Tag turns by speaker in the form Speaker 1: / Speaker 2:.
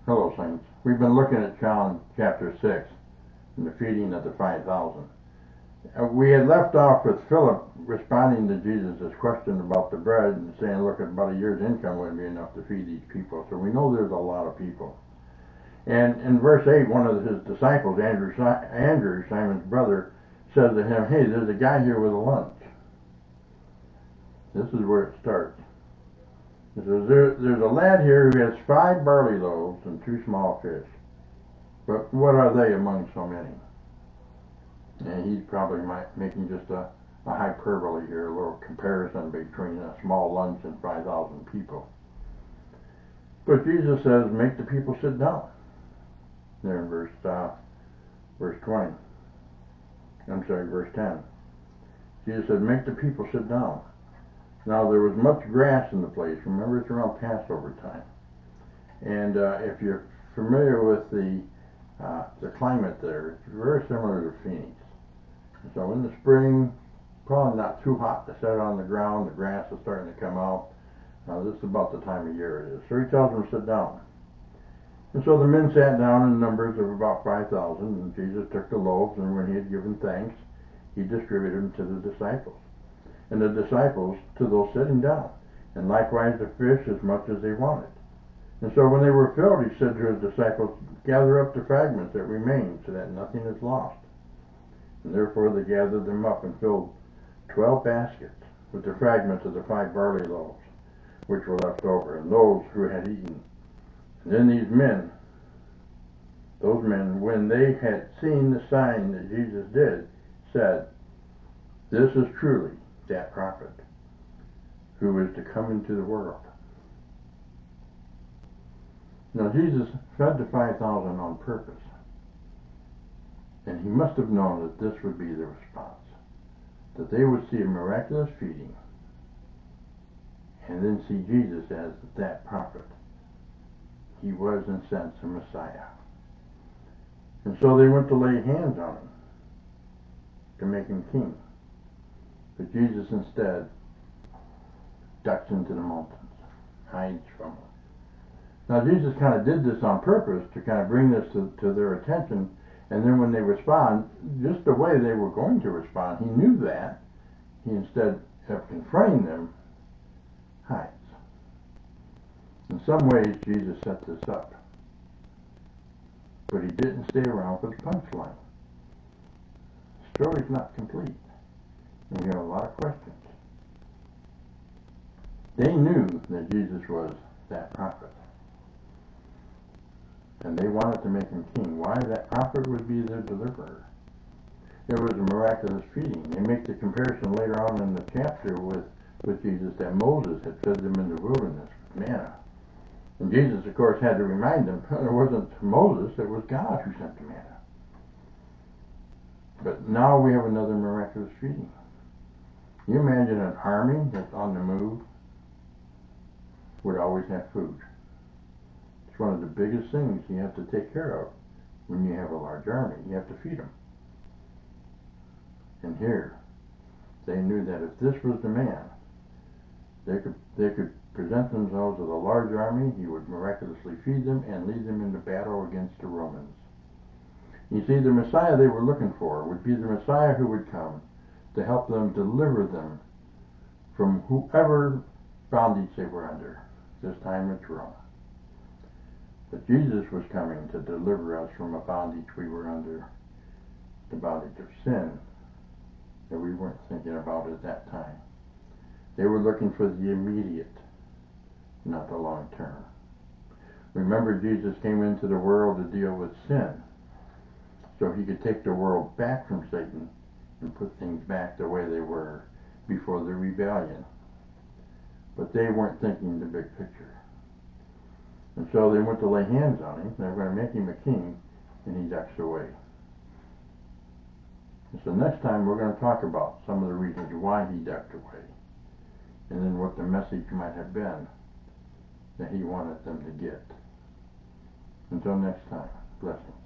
Speaker 1: Hello, Saints. We've been looking at John chapter 6 and the feeding of the 5,000. We had left off with Philip responding to Jesus' question about the bread and saying, look, about a year's income wouldn't be enough to feed these people. So we know there's a lot of people. And in verse 8, one of his disciples, Andrew, Simon's brother, says to him, hey, there's a guy here with a lunch. This is where it starts. It says, there's a lad here who has 5 barley loaves and 2 small fish. But what are they among so many? And he's probably making just a hyperbole here, a little comparison between a small lunch and 5,000 people. But Jesus says, make the people sit down. There in verse 20. Verse 10. Jesus said, make the people sit down. Now there was much grass in the place. Remember, it's around Passover time. And if you're familiar with the climate there, it's very similar to Phoenix. So in the spring, probably not too hot to set on the ground. The grass is starting to come out. This is about the time of year it is. So he tells them to sit down. And so the men sat down in numbers of about 5,000, and Jesus took the loaves, and when he had given thanks, he distributed them to the disciples. And the disciples to those sitting down, and likewise the fish as much as they wanted. And so when they were filled, he said to his disciples, gather up the fragments that remain, so that nothing is lost. And therefore they gathered them up and filled 12 baskets with the fragments of the 5 barley loaves, which were left over, and those who had eaten. And then those men, when they had seen the sign that Jesus did, said, this is truly that prophet who is to come into the world. Now Jesus fed the 5,000 on purpose, and he must have known that this would be the response, that they would see a miraculous feeding and then see Jesus as that prophet. He was in a sense a Messiah. And so they went to lay hands on him to make him king. But Jesus instead ducks into the mountains, hides from them. Now Jesus kind of did this on purpose to kind of bring this to their attention, and then when they respond, just the way they were going to respond, he knew that. He instead of confronting them, hides. In some ways Jesus set this up, but he didn't stay around for the punchline. The story's not complete. And we have a lot of questions. They knew that Jesus was that prophet. And they wanted to make him king. Why? That prophet would be their deliverer. There was a miraculous feeding. They make the comparison later on in the chapter with Jesus that Moses had fed them in the wilderness with manna. And Jesus, of course, had to remind them, it wasn't Moses, it was God who sent the manna. But now we have another miraculous feeding. You imagine an army that's on the move would always have food. It's one of the biggest things you have to take care of when you have a large army. You have to feed them. And here, they knew that if this was the man, they could present themselves as a large army. He would miraculously feed them and lead them into battle against the Romans. You see, the Messiah they were looking for would be the Messiah who would come to help them deliver them from whoever bondage they were under. This time it's Rome. But Jesus was coming to deliver us from a bondage we were under, the bondage of sin that we weren't thinking about at that time. They were looking for the immediate, not the long term. Remember, Jesus came into the world to deal with sin, so he could take the world back from Satan and put things back the way they were before the rebellion. But they weren't thinking the big picture. And so they went to lay hands on him. They were going to make him a king, and he ducks away. And so next time we're going to talk about some of the reasons why he ducked away, and then what the message might have been that he wanted them to get. Until next time, blessings.